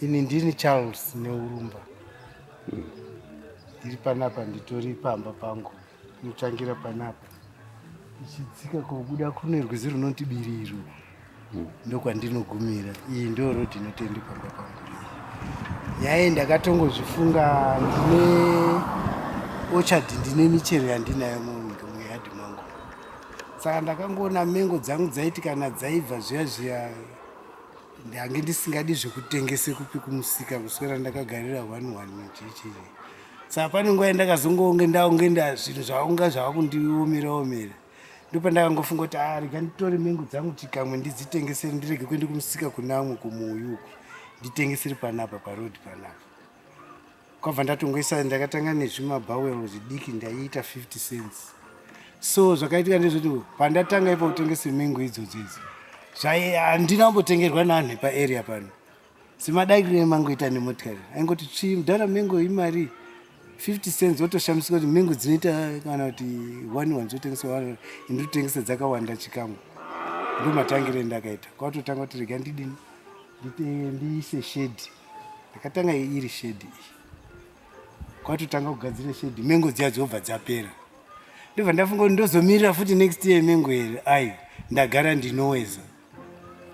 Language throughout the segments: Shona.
Ini ndini Charles Neuramba. Ndiri panapa nditori pamba pangu. Ndichangira panapa. Ichidzika kobuda kune rwizi runoti Biriro. Ndokwandinogumira. Iyi ndo road inotendi pamba pangu. Yaye ndakatongozvifunga ndine orchard, ndine michero yandinayo muyadi mangu. Saka ndakangoona mengo dzangu dzaiti kana dzaibva zviya ndange ndisingadi zvekutengese kupi kumusika kuswera ndakagarira 1 chichi. Saka pane nguva yandakazongonge ndaungenda zvinhu zvaunga zvakundiomera. Ndipo ndakangofunga kuti rega nditore mengo dzangu chikamwe ndidzitengesere, ndirege kuende kumusika kunamwe kumuuyu nditengesere panapa parodi panapa. Kwabva ndatongoisa ndakatanga nezvimabhawero zvidiki ndaiita 50 cents. So zvakaitika ndezvoti pandatanga ipo kutengesa mengo idzodzo handina kumbotengerwa navanhu paarea pano. Semadakire emangoita nemotikari aingoti chidhara mengo imari 50 cents, wotoshamisika kuti mengo dzinoita kana kuti 1 dzotengeswa ndotengesa dzakawanda chikamwe. Ndomatangire ndakaita kwatotanga kuti rega ndidini ndiise shedi. Ndakatanga iri shedi iyi kwatotanga kugadzira shedi, mengo dziya dzobva dzapera. Ndobva ndafunga kuti ndozomirira futi next year mengo here ndagara ndinoweza.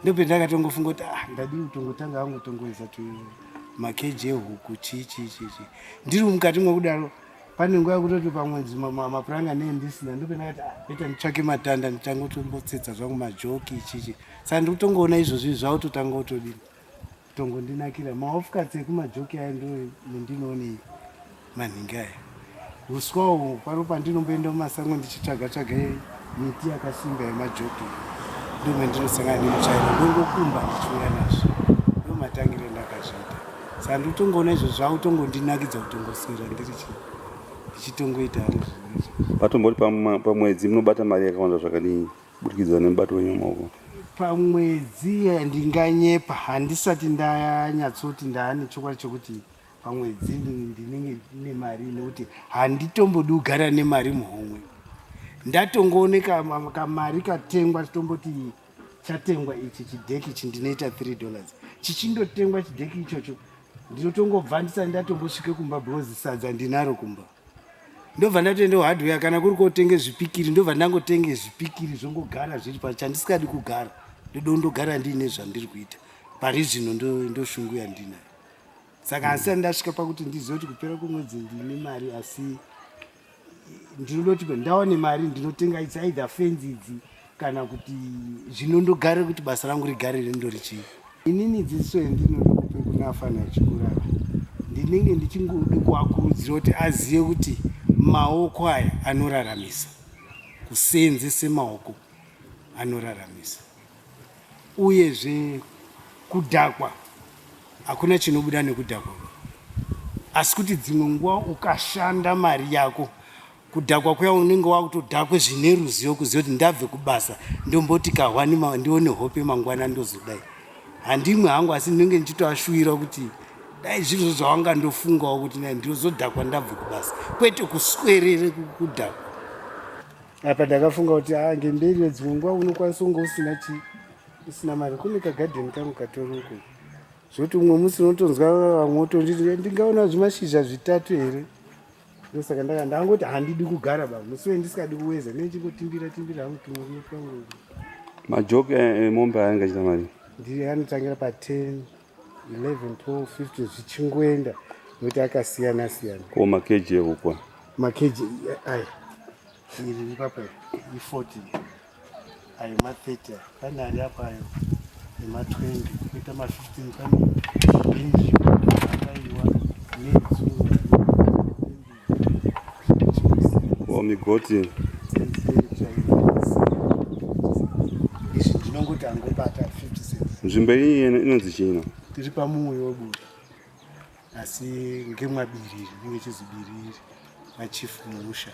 Ndope ndakatongofunga kuti ndadii kutongotanga hangu tongoisa makeji ehuku chichi. Ndiri mukati mwekudaro pane nguva yekutoti pamwedzi mapuranga neendisina. Ndope ndakati beta nditsvake matanda nditangotombotsetsa zvangu majoki chichi. Saka ndikutongoona izvozvi zvakutotanga kutodini tongondinakira. Maofukatsi ekumajoki aya ndo mendinoone manhingi aya. Uswa uhu paro pandinomboenda mumasango ndichitsvaga miti yakasimba yemajoki. Ndo mendinosangana nemuchaira ndongokumba ndichiuya nazvo. Ndo matangire ndakazviita. Saka ndikutongoona izvo zvakutongondinakidza kutongoswera ndichitongoita hangu zvinhu. Patombori pamwedzi munobata mari yakawanda zvakadii kubudikidza nemubato wenyu mumaoko? Pamwedzi ndinganyepa, handisati ndanyatsoti ndaane chokwadi chokuti pamwedzi ndinenge ndine mari, nekuti handitombodi kugara nemari muhomwe. Ndatongooneka kamari katengwa tomboti chatengwa ichi chidheki ichi ndinoita $3. Chichindotengwa chidheki ichocho ndinotongobva ndisati ndatombosvike kumba because sadza ndinaro kumba. Ndobva ndatoende hardware kana kuri kotenge zvipikiri ndobva ndangotenge zvipikiri zvongogara zviri pachandisikadi kugara. Ndodondogara ndiine zvandiri kuita. Pari zvino ndoshungu yandinayo. Saka handisati ndasvika pakuti ndizive kuti kupera kwemwedzi ndine mari, asi ndinodoti ndawane mari ndinotenga either fenzi idzi kana kuti zvinondogara kuti basa rangu rigare rindori chii. Inini dziso yandinode kupe kuna afana echikura ndinenge ndichingode kuakurudzira kuti azive kuti maoko aya anoraramisa. Kuseenzese maoko anoraramisa. Uyezve kudhakwa hakuna chinobuda nekudhakwa. Asi kuti dzimwe nguva ukashanda mari yako, kudhakwa kuya unenge wakutodhakwe zvine ruzivo, kuziva kuti ndabve kubasa ndomboti kahwani ndione hope mangwana ndozodai. Handimwe hangu asi ndinenge ndichitoashuvira kuti dai zvizvo zvawanga ndofungawo kuti ndozodhakwa ndabve kubasa, kwete kuswerere kudhakwa. Apa ndakafunga kuti ngemberi dzimwe nguva unokwanisa kunge usina mari. Kune kagadheni kangu katoroko zvoti umwe musi unotonzwa vamwe otonditi ndingaona zvimashizha 3 here. Ndosaka ndangoti handidi kugara musi wendisikadi kuweza nechingotimbira hangu tumuriwo twangu. Majoki emombe aya angachita mari? Ndiri anotangira pa10, 11, 12, 15 zvichingoenda nokuti akasiyana. Ko makeji ehukwa? Makeji aya iri ipapa i40 ayo ma30 pane ari apa ayo ema20 kuita ma15 pane inji akaiwa nedzuva migoti izvi ndinongoti angobata 50 cents. Nzvimbo iyi inonzi chino? Tiri pamumwe webuda asi ngemwabiriri, ndinge chizibiriri machifu mumusha.